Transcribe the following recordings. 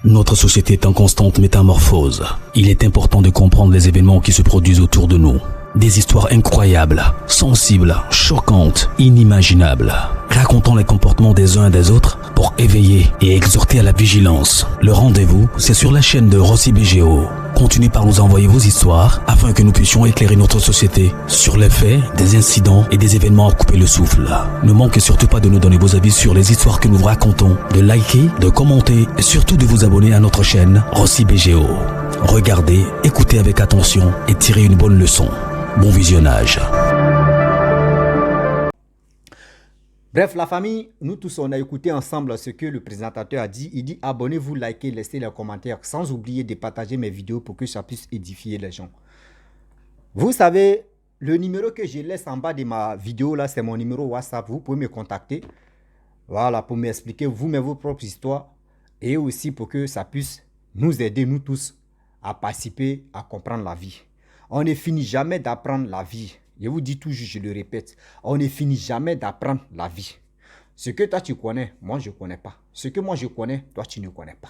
Notre société est en constante métamorphose. Il est important de comprendre les événements qui se produisent autour de nous. Des histoires incroyables, sensibles, choquantes, inimaginables. Racontons les comportements des uns et des autres pour éveiller et exhorter à la vigilance. Le rendez-vous, c'est sur la chaîne de Rossi BGO. Continuez par nous envoyer vos histoires afin que nous puissions éclairer notre société sur les faits, des incidents et des événements à couper le souffle. Ne manquez surtout pas de nous donner vos avis sur les histoires que nous vous racontons, de liker, de commenter et surtout de vous abonner à notre chaîne Rossi BGO. Regardez, écoutez avec attention et tirez une bonne leçon. Bon visionnage. Bref, la famille, nous tous, on a écouté ensemble ce que le présentateur a dit. Il dit abonnez-vous, likez, laissez les commentaires, sans oublier de partager mes vidéos pour que ça puisse édifier les gens. Vous savez, le numéro que je laisse en bas de ma vidéo, là, c'est mon numéro WhatsApp. Vous pouvez me contacter, voilà, pour m'expliquer vous-même vos propres histoires et aussi pour que ça puisse nous aider, nous tous, à participer, à comprendre la vie. On ne finit jamais d'apprendre la vie. Je vous dis toujours, je le répète, on ne finit jamais d'apprendre la vie. Ce que toi tu connais, moi je ne connais pas. Ce que moi je connais, toi tu ne connais pas.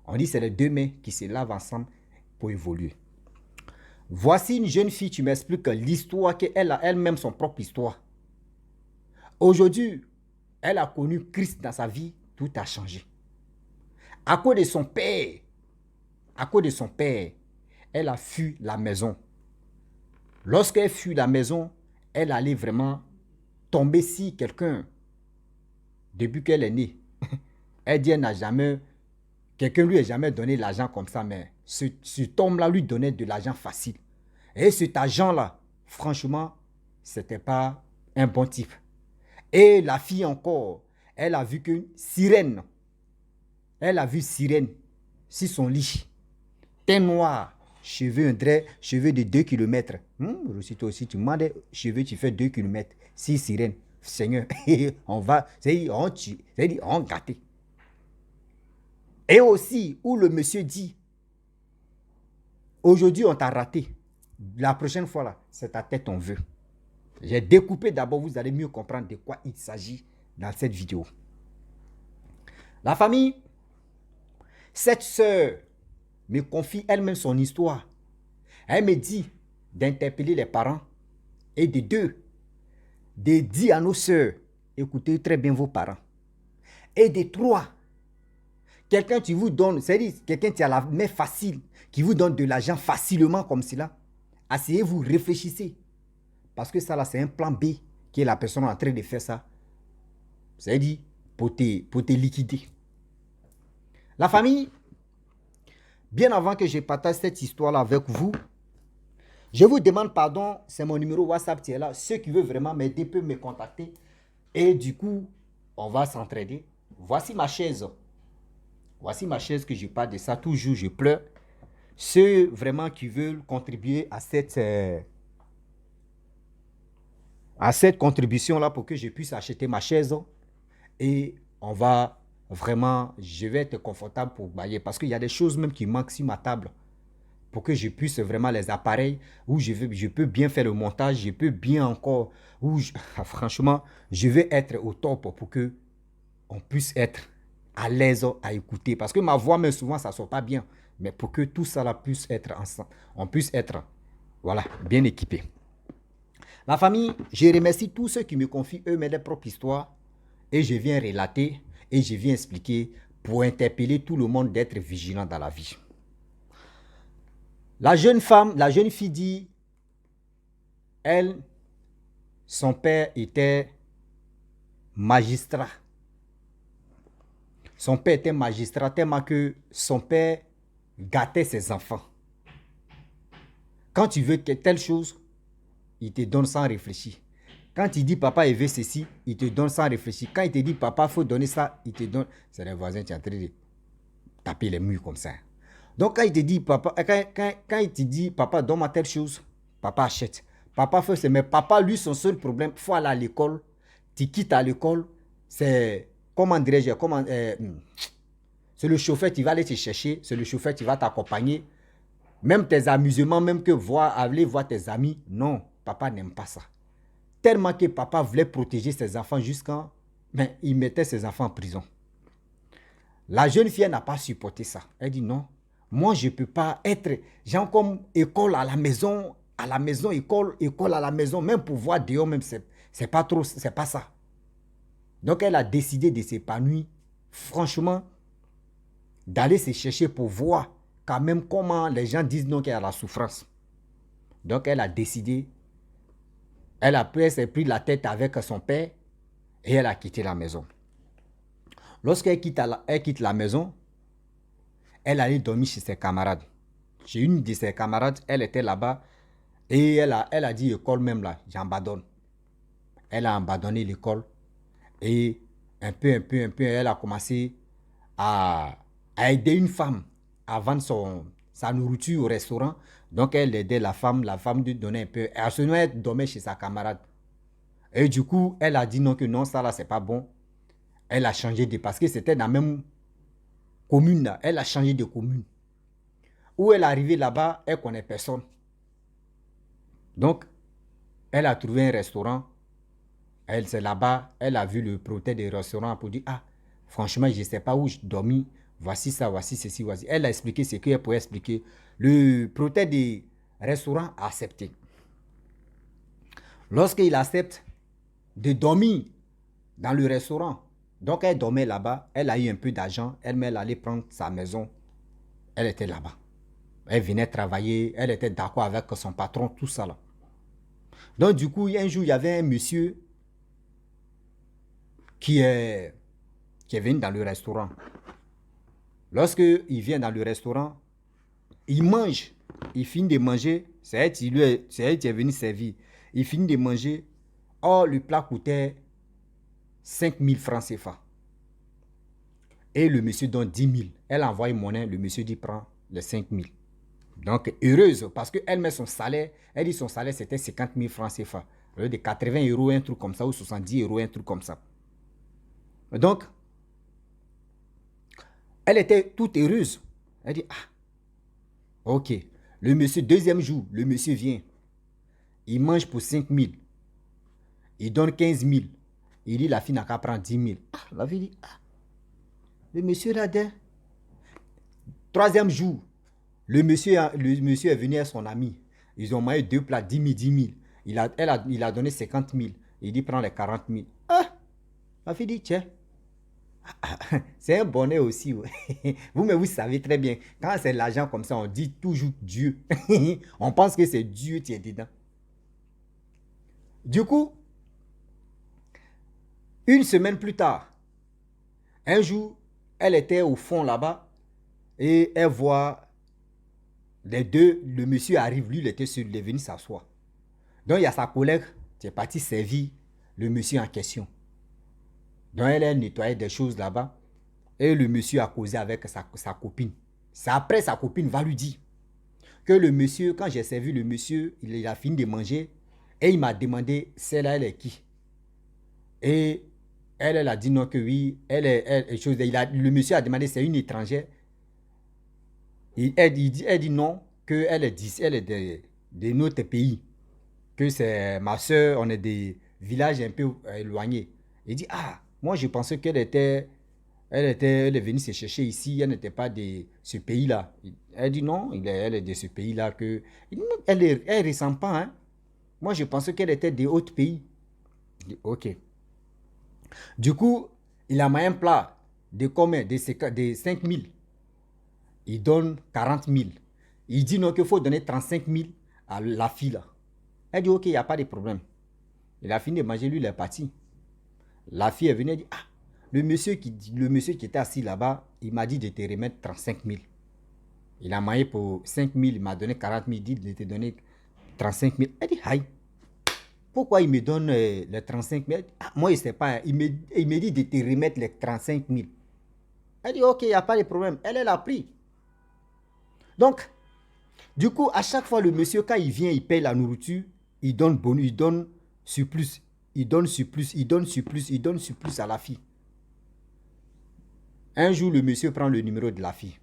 On dit c'est les deux mains qui se lavent ensemble pour évoluer. Voici une jeune fille, tu m'expliques l'histoire qu'elle a elle-même son propre histoire. Aujourd'hui, elle a connu Christ dans sa vie, tout a changé. À cause de son père, elle a fui la maison. Lorsqu'elle fuit la maison, elle allait vraiment tomber si quelqu'un, depuis qu'elle est née, elle dit elle n'a jamais, quelqu'un lui a jamais donné l'argent comme ça, mais cet homme-là lui donnait de l'argent facile. Et cet argent-là, franchement, c'était pas un bon type. Et la fille encore, elle a vu qu'une sirène, elle a vu sirène sur son lit, teint noir, cheveux un trait, cheveux de 2 km. Toi aussi, tu demandes cheveux, tu fais 2 km. Si sirène, Seigneur, on va, on gâté. Et aussi, où le monsieur dit, aujourd'hui on t'a raté, la prochaine fois là, c'est ta tête on veut. J'ai découpé d'abord, vous allez mieux comprendre de quoi il s'agit dans cette vidéo. La famille, cette sœur me confie elle-même son histoire. Elle me dit d'interpeller les parents et de dire à nos sœurs, écoutez très bien vos parents. Et de 3, quelqu'un qui vous donne, c'est-à-dire quelqu'un qui a la main facile, qui vous donne de l'argent facilement comme cela, asseyez-vous, réfléchissez. Parce que ça là, c'est un plan B qui est la personne en train de faire ça. C'est-à-dire pour te liquider. La famille, bien avant que je partage cette histoire-là avec vous, je vous demande pardon, c'est mon numéro WhatsApp qui est là. Ceux qui veulent vraiment m'aider peuvent me contacter. Et du coup, on va s'entraider. Voici ma chaise. Voici ma chaise que je parle de ça. Toujours, je pleure. Ceux vraiment qui veulent contribuer à cette contribution-là pour que je puisse acheter ma chaise. Et on va vraiment, je vais être confortable pour bailler. Parce qu'il y a des choses même qui manquent sur ma table. Pour que je puisse vraiment les appareils, où je peux bien faire le montage, je peux bien encore, franchement, je vais être au top pour que on puisse être à l'aise à écouter. Parce que ma voix, même souvent, ça ne sort pas bien. Mais pour que tout ça là puisse être ensemble, on puisse être, voilà, bien équipé. La famille, je remercie tous ceux qui me confient eux-mêmes leur propre histoire. Et je viens relater et je viens expliquer pour interpeller tout le monde d'être vigilant dans la vie. La jeune fille dit, elle, son père était magistrat. Son père était magistrat tellement que son père gâtait ses enfants. Quand tu veux telle chose, il te donne sans réfléchir. Quand il dit papa, il veut ceci, il te donne sans réfléchir. Quand il te dit papa, il faut donner ça, il te donne. C'est les voisins qui sont en train de taper les murs comme ça. Donc quand il te dit papa, quand il te dit papa, donne-moi telle chose, papa achète. Papa fait ça, mais papa, lui, son seul problème, il faut aller à l'école. Tu quittes à l'école, c'est, comment dirais-je, c'est le chauffeur qui va aller te chercher, c'est le chauffeur qui va t'accompagner. Même tes amusements, même que aller voir tes amis, non, papa n'aime pas ça. Tellement que papa voulait protéger ses enfants jusqu'à, mais il mettait ses enfants en prison. La jeune fille n'a pas supporté ça. Elle dit non, moi je ne peux pas être, genre comme école à la maison, école, école à la maison, même pour voir dehors même, c'est pas trop, c'est pas ça. Donc elle a décidé de s'épanouir, franchement, d'aller se chercher pour voir quand même comment les gens disent non qu'il y a la souffrance. Donc elle a décidé, elle s'est pris la tête avec son père et elle a quitté la maison. Lorsqu'elle quitte la maison, elle allait dormir chez ses camarades. Chez une de ses camarades, elle était là-bas et elle a dit école même là, j'abandonne. Elle a abandonné l'école et un peu, elle a commencé à aider une femme à vendre sa nourriture au restaurant. Donc elle aidait la femme lui donnait un peu. Et à ce moment, elle dormait chez sa camarade. Et du coup, elle a dit non, que non, ça là, c'est pas bon. Elle a changé parce que c'était dans la même commune là. Elle a changé de commune. Où elle est arrivée là-bas, elle ne connaît personne. Donc, elle a trouvé un restaurant. C'est là-bas, elle a vu le propriétaire du restaurant pour dire, ah, franchement, je ne sais pas où je dormis. Voici ça, voici ceci, voici. Elle a expliqué ce qu'elle pouvait expliquer. Le propriétaire du restaurant a accepté. Lorsqu'il accepte de dormir dans le restaurant, donc elle dormait là-bas, elle a eu un peu d'argent, elle allait prendre sa maison, elle était là-bas. Elle venait travailler, elle était d'accord avec son patron, tout ça là. Donc du coup, un jour, il y avait un monsieur qui est venu dans le restaurant. Lorsqu'il vient dans le restaurant, il mange, il finit de manger, c'est elle qui est venu servir. Il finit de manger, oh, le plat coûtait 5000 francs CFA. Et le monsieur donne 10 000. Elle envoie une monnaie, le monsieur dit prends les 5 000. Donc, heureuse, parce qu'elle met son salaire, elle dit son salaire c'était 50 000 francs CFA. Au lieu de 80 euros, un truc comme ça, ou 70 euros, un truc comme ça. Donc, elle était toute heureuse. Elle dit, ah, ok. Le monsieur, deuxième jour, le monsieur vient. Il mange pour 5 000. Il donne 15 000. Il dit, la fille n'a qu'à prendre 10 000. Ah, la fille dit, ah, le monsieur là, troisième jour, le monsieur est venu à son ami. Ils ont mangé 2 plats, 10 000, 10 000. Il a donné 50 000. Il dit, prends les 40 000. Ah, la fille dit, tiens. C'est un bonnet aussi. Vous savez très bien. Quand c'est l'argent comme ça, on dit toujours Dieu. On pense que c'est Dieu qui est dedans. Du coup, une semaine plus tard, un jour, elle était au fond là-bas et elle voit les deux, le monsieur arrive, lui il est venu s'asseoir. Donc il y a sa collègue qui est partie servir le monsieur en question. Donc elle nettoyait des choses là-bas et le monsieur a causé avec sa copine. C'est après sa copine va lui dire que le monsieur, quand j'ai servi le monsieur, il a fini de manger et il m'a demandé celle-là elle est qui. Et elle a dit non que oui, le monsieur a demandé c'est une étrangère. Elle dit non, qu'elle est de notre pays, que c'est ma soeur, on est des villages un peu éloignés. Il dit, ah, moi je pensais qu'elle est venue se chercher ici, elle n'était pas de ce pays-là. Elle dit non, elle est de ce pays-là. Elle ne ressemble pas, hein. Moi je pensais qu'elle était de autres pays. Il dit, ok. Du coup, il a mis un plat de combien? De 5 000. Il donne 40 000. Il dit non qu'il faut donner 35 000 à la fille là. Elle dit ok, il n'y a pas de problème. Il a fini de manger, lui il est parti. La fille est venue et dit, ah, le monsieur qui était assis là-bas, il m'a dit de te remettre 35 000. Il a mangé pour 5 000, il m'a donné 40 000, il dit de te donner 35 000. Elle dit, aïe, pourquoi il me donne les 35 000? Ah, moi, il ne sait pas. Il me dit de te remettre les 35 000. Elle dit, ok, il n'y a pas de problème. Elle a pris. Donc, du coup, à chaque fois, le monsieur, quand il vient, il paye la nourriture, il donne bonus, il donne surplus. Il donne surplus, il donne surplus, il donne surplus à la fille. Un jour, le monsieur prend le numéro de la fille.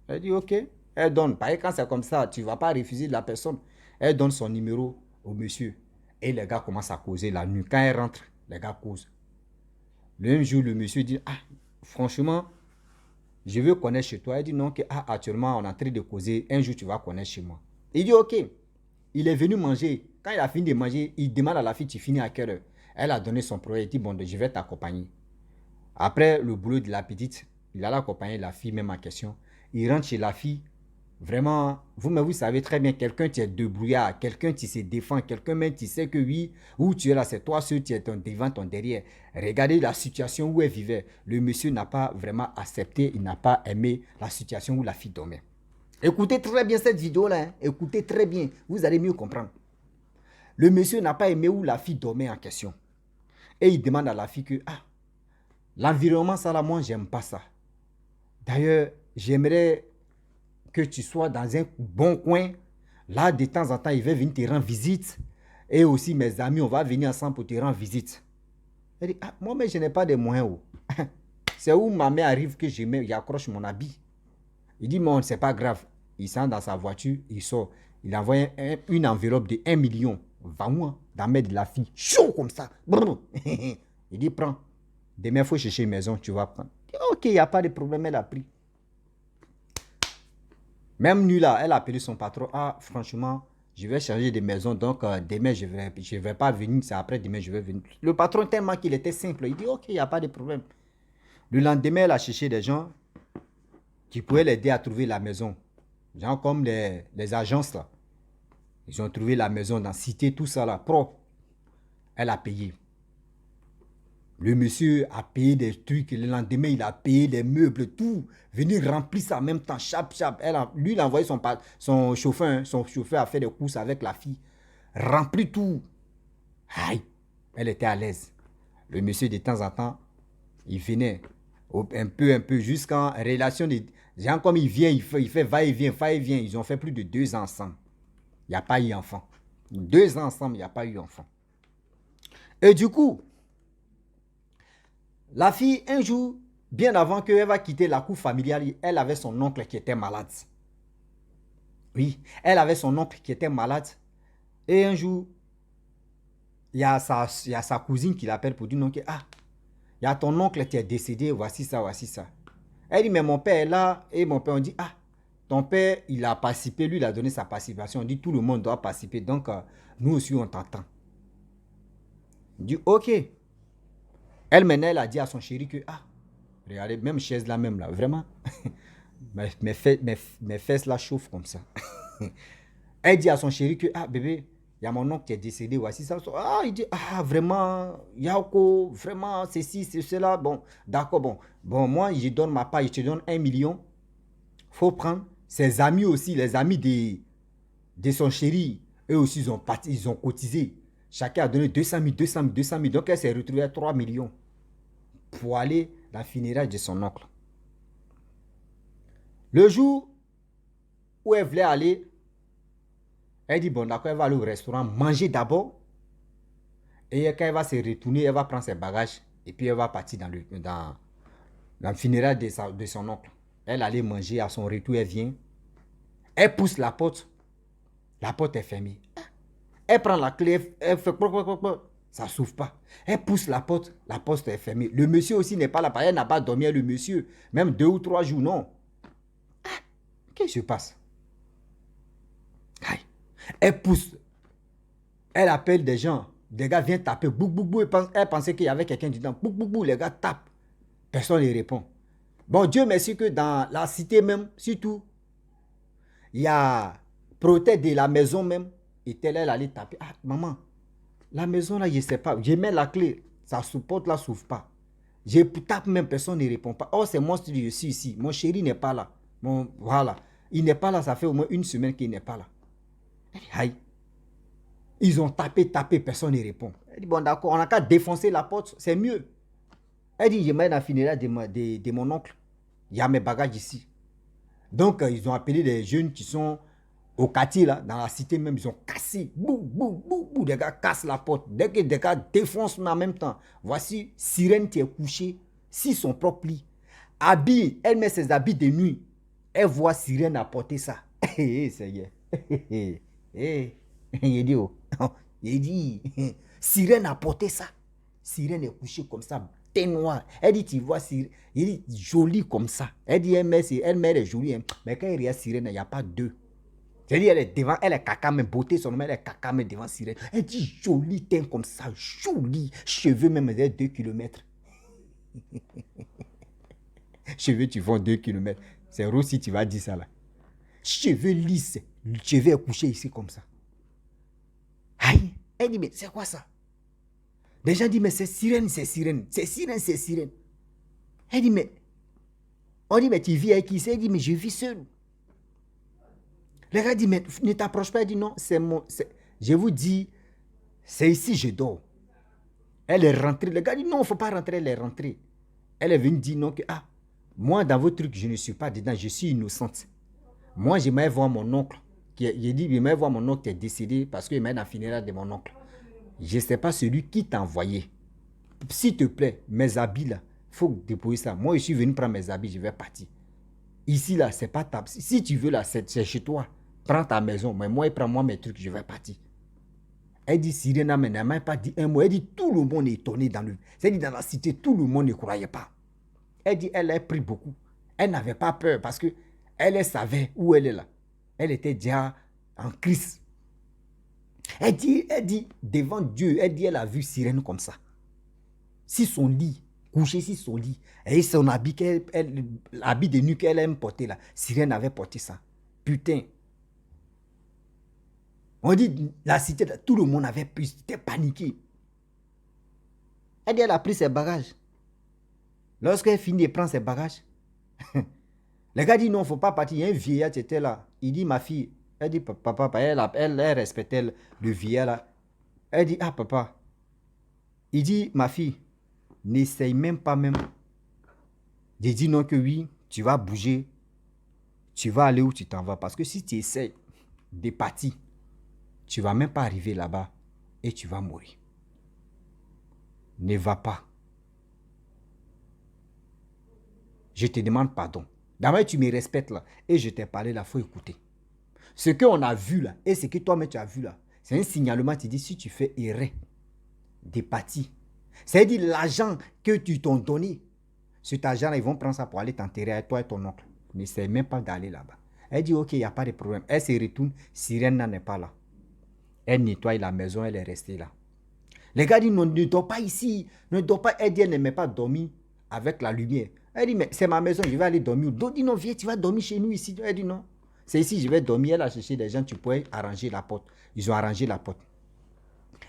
Elle dit, ok, elle donne. Parce que quand c'est comme ça, tu ne vas pas refuser la personne. Elle donne son numéro au monsieur. Et les gars commencent à causer la nuit. Quand elle rentre, les gars causent. Le même jour, le monsieur dit, ah, franchement, je veux connaître chez toi. Elle dit non, que actuellement, on est en train de causer. Un jour, tu vas connaître chez moi. Il dit ok. Il est venu manger. Quand il a fini de manger, il demande à la fille, tu finis à quelle heure? Elle a donné son projet. Il dit, bon, je vais t'accompagner. Après le boulot de la petite, il allait accompagner la fille, même en question. Il rentre chez la fille. Vraiment, vous savez très bien, quelqu'un qui est débrouillard, quelqu'un qui se défend, quelqu'un même qui sait que oui, où tu es là, c'est toi seul, tu es ton devant, ton derrière. Regardez la situation où elle vivait. Le monsieur n'a pas vraiment accepté, il n'a pas aimé la situation où la fille dormait. Écoutez très bien cette vidéo-là, hein. Écoutez très bien, vous allez mieux comprendre. Le monsieur n'a pas aimé où la fille dormait en question. Et il demande à la fille que, l'environnement, ça là, moi, j'aime pas ça. D'ailleurs, j'aimerais que tu sois dans un bon coin. Là, de temps en temps, il va venir te rendre visite. Et aussi, mes amis, on va venir ensemble pour te rendre visite. Elle dit, moi, mais je n'ai pas de moyens. C'est où ma mère arrive que j'accroche mon habit. Il dit, non, c'est pas grave. Il sent dans sa voiture, il sort. Il envoie une enveloppe de 1 million. Va-moi dans la main de la fille. Chaud comme ça. Il dit, prends. Demain, il faut chercher une maison, tu vas prendre. Il dit, ok, il n'y a pas de problème, elle a pris. Même nuit là, elle a appelé son patron. Franchement, je vais changer de maison. Donc, demain, je vais pas venir. C'est après demain, je vais venir. Le patron, tellement qu'il était simple, il dit, ok, il n'y a pas de problème. Le lendemain, elle a cherché des gens qui pouvaient l'aider à trouver la maison. Gens comme les agences là. Ils ont trouvé la maison dans la cité, tout ça là, propre. Elle a payé. Le monsieur a payé des trucs. Le lendemain, il a payé des meubles, tout. Venir remplir ça en même temps, chap. Lui, il a envoyé son chauffeur. Hein, son chauffeur a fait des courses avec la fille. Rempli tout. Aïe. Elle était à l'aise. Le monsieur, de temps en temps, il venait un peu, jusqu'en relation de... Genre comme il vient, il fait va-et-vient. Ils ont fait plus de 2 ans ensemble. Il n'y a pas eu enfant. 2 ans ensemble, il n'y a pas eu enfant. Et du coup, la fille, un jour, bien avant qu'elle va quitter la cour familiale, elle avait son oncle qui était malade. Oui, elle avait son oncle qui était malade. Et un jour, il y a sa cousine qui l'appelle pour dire non, il y a ton oncle qui est décédé, voici ça. Elle dit, mais mon père est là. Et mon père, on dit, ton père, il a participé, lui, il a donné sa participation. On dit, tout le monde doit participer. Donc, nous aussi, on t'entend. Il dit, ok. Elle, maintenant, elle a dit à son chéri que, regardez, même chaise là, même là, vraiment, mes fesses là chauffent comme ça. Elle dit à son chéri que, bébé, il y a mon oncle qui est décédé, voici ça. Il dit, vraiment, Yako, vraiment, c'est ci, c'est cela. Bon, d'accord, bon, moi, je donne ma part, je te donne 1 million. Faut prendre. Ses amis aussi, les amis de son chéri, eux aussi, ils ont cotisé. Chacun a donné 200 000. Donc, elle s'est retrouvée à 3 millions pour aller dans la funéraille de son oncle. Le jour où elle voulait aller, elle dit, bon, d'accord, elle va aller au restaurant, manger d'abord. Et quand elle va se retourner, elle va prendre ses bagages. Et puis, elle va partir dans la funéraille de son oncle. Elle allait manger, à son retour, elle vient. Elle pousse la porte. La porte est fermée. Elle prend la clé, elle fait... Ça ne s'ouvre pas. Elle pousse la porte est fermée. Le monsieur aussi n'est pas là. Elle n'a pas dormi, le monsieur. Même 2 ou 3 jours, non. Qu'est-ce qui se passe? Elle pousse. Elle appelle des gens. Des gars viennent taper. Elle pensait qu'il y avait quelqu'un dedans. Les gars tapent. Personne ne répond. Bon, Dieu merci que dans la cité même, surtout, il y a protège de la maison même. Et elle allait taper. Maman, la maison là, je ne sais pas. Je mets la clé. Sa porte là ne s'ouvre pas. Je tape même, personne ne répond pas. Oh, c'est moi qui suis ici. Mon chéri n'est pas là. Voilà. Il n'est pas là, ça fait au moins 1 semaine qu'il n'est pas là. Aïe. Ils ont tapé, personne ne répond. Elle dit, bon d'accord, on n'a qu'à défoncer la porte, c'est mieux. Elle dit, je mets dans la funéraille de mon oncle. Il y a mes bagages ici. Donc, ils ont appelé les jeunes qui sont au quartier, là, dans la cité même, ils ont cassé. Des gars cassent la porte. Dès que des gars défoncent en même temps. Voici, Sirène qui est couchée, sur son propre lit. Habille, elle met ses habits de nuit. Elle voit Sirène apporter ça. Seigneur. Il dit, Sirène a porté ça. Sirène est couchée comme ça, teint noir. Elle dit, tu vois, il dit, jolie comme ça. Elle dit, elle est jolie, hein. Mais quand il regarde sirène, il n'y a pas deux. C'est-à-dire, elle est devant, elle est caca, mais beauté, son nom, elle est caca, mais devant sirène. Elle dit, jolie teint comme ça, jolie. Cheveux même, elle est 2 kilomètres. Cheveux, tu vends 2 kilomètres. C'est Rossi, tu vas dire ça là. Cheveux lisses, cheveux couchés ici comme ça. Aïe, elle dit, mais c'est quoi ça? Les gens disent, mais c'est sirène, c'est sirène. C'est sirène, c'est sirène. Elle dit, mais... On dit, mais tu vis avec qui? Elle dit, mais je vis seul. Le gars dit, mais ne t'approche pas. Elle dit, non, c'est mon... Je vous dis, c'est ici je dors. Elle est rentrée. Le gars dit, non, il ne faut pas rentrer, elle est rentrée. Elle est venue dire, non, que, ah, moi, dans vos trucs, je ne suis pas dedans, je suis innocente. Moi, j'aimerais voir mon oncle. Il dit, j'aimerais voir mon oncle qui est décédé parce qu'il m'a dans la funéraire de mon oncle. Je ne sais pas celui qui t'a envoyé. S'il te plaît, mes habits là, il faut déposer ça. Moi, je suis venu prendre mes habits, je vais partir. Ici là, c'est pas ta... Si tu veux là, c'est chez toi. Prends ta maison. Mais moi, prends-moi mes trucs, je vais partir. Elle dit, Sirena, mais elle m'a pas dit un mot. Elle dit, tout le monde est étonné dans le... C'est-à-dire, dans la cité, tout le monde ne croyait pas. Elle dit, elle a pris beaucoup. Elle n'avait pas peur parce que elle savait où elle est là. Elle était déjà en crise. Elle dit, devant Dieu, elle dit, elle a vu Sirène comme ça. Si son lit, couché sur son lit, et son habit, l'habit de nuit qu'elle aime porter là, Sirène avait porté ça. Putain. On dit, la cité, tout le monde avait pu, c'était paniqué. Elle dit, elle a pris ses bagages. Lorsqu'elle finit de prendre ses bagages, le gars dit, non, il ne faut pas partir. Il y a un vieillard qui était là. Il dit, ma fille, elle dit, papa, elle respectait le vieillard là. Elle dit, ah, papa. Il dit, ma fille, n'essaye même pas même. Il dit, non, que oui, tu vas bouger. Tu vas aller où tu t'en vas. Parce que si tu essaies de partir, tu ne vas même pas arriver là-bas et tu vas mourir. Ne va pas. Je te demande pardon. D'abord, tu me respectes là. Et je t'ai parlé là, il faut écouter. Ce qu'on a vu là, et ce que toi-même tu as vu là, c'est un signalement qui dit, si tu fais errer des parties, c'est-à-dire l'argent que tu t'ont donné, cet argent-là, ils vont prendre ça pour aller t'enterrer avec toi et ton oncle. N'essaie même pas d'aller là-bas. Elle dit, ok, il n'y a pas de problème. Elle se retourne, Sirène n'est pas là. Elle nettoie la maison, elle est restée là. Les gars disent, non, ne dors pas ici, ne dors pas. Elle dit, elle n'aimait pas dormir avec la lumière. Elle dit, mais c'est ma maison, je vais aller dormir. D'autres disent, non, viens, tu vas dormir chez nous ici. Elle dit, non, c'est ici, je vais dormir. Elle a cherché des gens, tu pourrais arranger la porte. Ils ont arrangé la porte.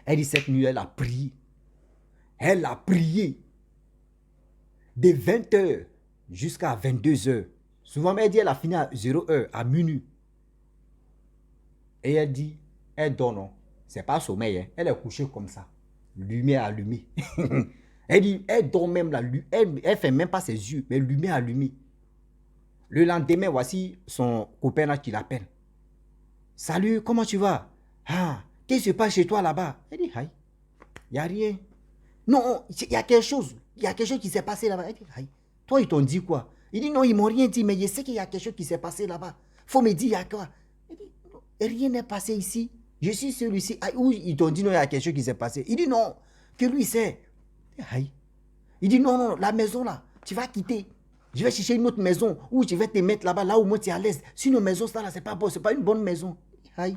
Elle dit, cette nuit, elle a prié. Elle a prié de 20h jusqu'à 22h. Souvent, elle dit, elle a fini à 0h, à minuit. Et elle dit, elle dort, non. C'est pas sommeil, hein. Elle est couchée comme ça. Lumière allumée. Elle dit, elle dort même là. Elle fait même pas ses yeux, mais lumière allumée. Le lendemain, voici son copain là qui l'appelle. Salut, comment tu vas? Ah, qu'est-ce qui se passe chez toi là-bas? Elle dit, aïe, il n'y a rien. Non, il y a quelque chose. Il y a quelque chose qui s'est passé là-bas. Elle dit, aïe, toi, ils t'ont dit quoi? Il dit, non, ils m'ont rien dit, mais je sais qu'il y a quelque chose qui s'est passé là-bas. Faut me dire, il y a quoi? Elle dit, non, rien n'est passé ici. Je suis celui-ci. Où ils t'ont dit, non, il y a quelque chose qui s'est passé. Il dit, non, que lui sait. Aïe. Il dit, non, non, la maison là, tu vas quitter. Je vais chercher une autre maison où tu vas te mettre là-bas, là où moi tu es à l'aise. Sinon, maison, ça là, c'est pas bon, c'est pas une bonne maison. Aïe.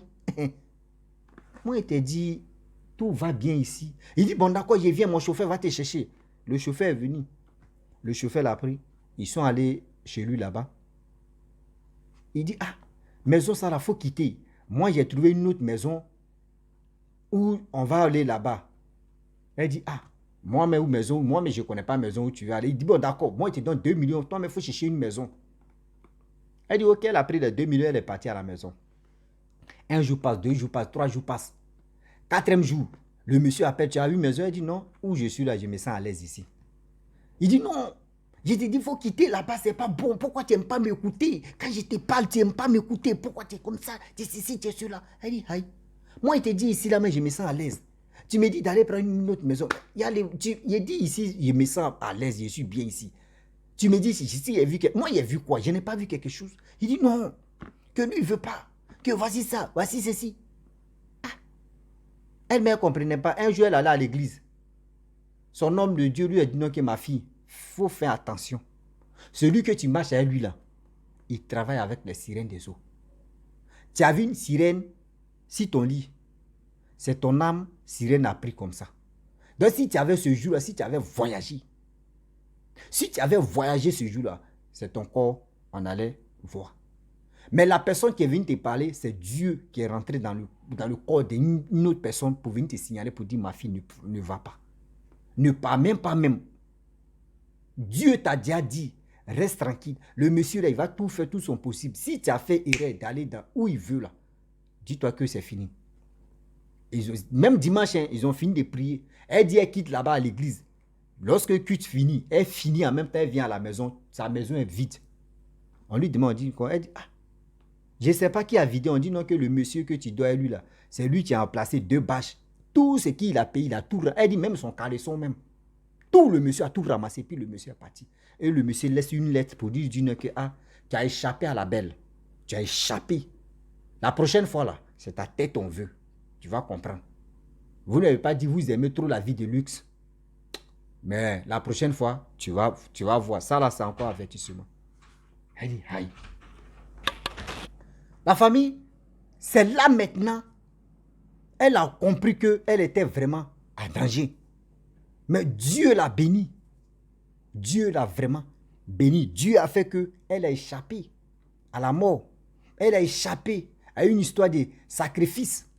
Moi, il t'a dit, tout va bien ici. Il dit, bon, d'accord, je viens, mon chauffeur va te chercher. Le chauffeur est venu. Le chauffeur l'a pris. Ils sont allés chez lui là-bas. Il dit, ah, maison, ça là, faut quitter. Moi, j'ai trouvé une autre maison où on va aller là-bas. Elle dit, ah, moi, mais où maison? Moi, mais je ne connais pas maison où tu vas aller. Il dit, bon, d'accord, moi, je te donne 2 millions. Toi, mais il faut chercher une maison. Elle dit, ok, elle a pris les 2 millions, elle est partie à la maison. Un jour passe, 2 jours passe, 3 jours passe. 4e jour, le monsieur appelle, tu as vu maison? Elle dit, non, où je suis là, je me sens à l'aise ici. Il dit, non, je te dis, il faut quitter là-bas, c'est pas bon. Pourquoi tu n'aimes pas m'écouter? Quand je te parle, tu n'aimes pas m'écouter. Pourquoi tu es comme ça? Tu es ici, tu es celui-là. Elle dit, aïe. Moi, il te dit ici, là, mais je me sens à l'aise. Tu me dis d'aller prendre une autre maison. Il dit ici, je me sens à l'aise, je suis bien ici. Tu me dis ici, il a vu que... Moi, il a vu quoi? Je n'ai pas vu quelque chose. Il dit non, que lui, il ne veut pas. Que voici ça, voici ceci. Ah. Elle ne comprenait pas. Un jour, elle allait à l'église. son homme de Dieu lui a dit non que ma fille, faut faire attention. Celui que tu marches avec lui là, il travaille avec les sirènes des eaux. Tu as vu une sirène, si ton lit, c'est ton âme, sirène a pris comme ça. Donc si tu avais ce jour-là, si tu avais voyagé ce jour-là, c'est ton corps, on allait voir. Mais la personne qui est venue te parler, c'est Dieu qui est rentré dans le corps d'une autre personne pour venir te signaler, pour dire ma fille ne va pas. Ne pas même. Dieu t'a déjà dit, reste tranquille. Le monsieur là, il va tout faire, tout son possible. Si tu as fait erreur d'aller où il veut là, dis-toi que c'est fini. Même dimanche, hein, ils ont fini de prier. Elle dit, elle quitte là-bas à l'église. Lorsque culte finit, elle finit en même temps, elle vient à la maison. Sa maison est vide. On lui demande, on dit quoi? Elle dit, je ne sais pas qui a vidé. On dit non, que le monsieur que tu dois à lui là, c'est lui qui a remplacé 2 bâches. Tout ce qu'il a payé, il a tout. Elle dit même son caleçon même. Tout le monsieur a tout ramassé, puis le monsieur est parti. Et le monsieur laisse une lettre pour dire que tu as échappé à la belle. Tu as échappé. La prochaine fois là, c'est ta tête on veut. Tu vas comprendre. Vous n'avez pas dit vous aimez trop la vie de luxe. Mais la prochaine fois, tu vas voir. Ça là, c'est encore avertissement. Elle dit, aïe. La famille, c'est là maintenant, elle a compris qu'elle était vraiment en danger. Mais Dieu l'a béni. Dieu l'a vraiment béni. Dieu a fait qu'elle a échappé à la mort. Elle a échappé à une histoire de sacrifice.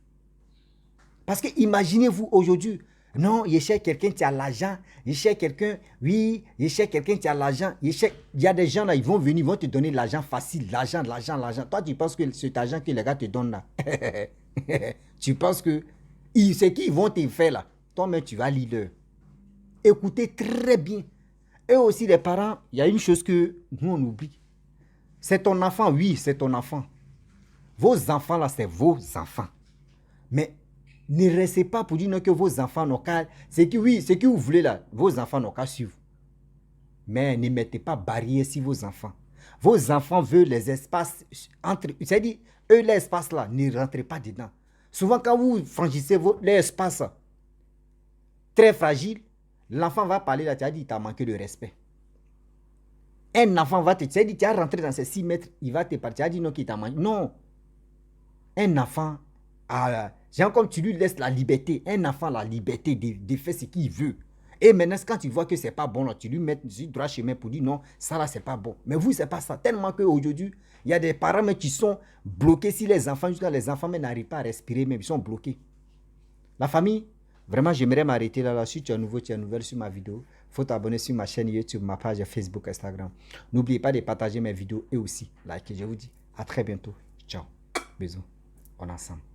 Parce que imaginez-vous aujourd'hui, non, il cherche quelqu'un qui a l'argent, il cherche quelqu'un, oui, il cherche quelqu'un qui a l'argent, il y a des gens là, ils vont venir, ils vont te donner de l'argent facile, l'argent. Toi, tu penses que cet argent que les gars te donnent là, tu penses que c'est qu'ils vont te faire là, toi-même tu vas lire leur. Écoutez très bien. Et aussi les parents, il y a une chose que nous on oublie. C'est ton enfant, oui, c'est ton enfant. Vos enfants là, c'est vos enfants. Mais ne restez pas pour dire non, que vos enfants n'ont qu'à... C'est que vous voulez là, vos enfants n'ont qu'à suivre. Mais ne mettez pas barrière sur vos enfants. Vos enfants veulent les espaces entre... C'est-à-dire, eux, l'espace là, ne rentrez pas dedans. Souvent, quand vous franchissez l'espace très fragile, l'enfant va parler là, tu as dit, il t'a manqué de respect. Un enfant va te... Tu as dit, tu as rentré dans ces 6 mètres, il va te parler, tu as dit non, qu'il t'a manqué. Non. Un enfant... genre comme tu lui laisses la liberté, un enfant la liberté de faire ce qu'il veut. Et maintenant, quand tu vois que c'est pas bon, là, tu lui mets du droit chemin pour dire non, ça là, c'est pas bon. Mais vous, c'est pas ça. Tellement qu'aujourd'hui, il y a des parents mais, qui sont bloqués si les enfants, jusqu'à les enfants n'arrivent pas à respirer, mais ils sont bloqués. La famille, vraiment, j'aimerais m'arrêter là. Si tu es nouveau, tu es nouvelle sur ma vidéo, il faut t'abonner sur ma chaîne YouTube, ma page Facebook, Instagram. N'oubliez pas de partager mes vidéos et aussi liker. Je vous dis à très bientôt. Ciao. Bisous. On est ensemble.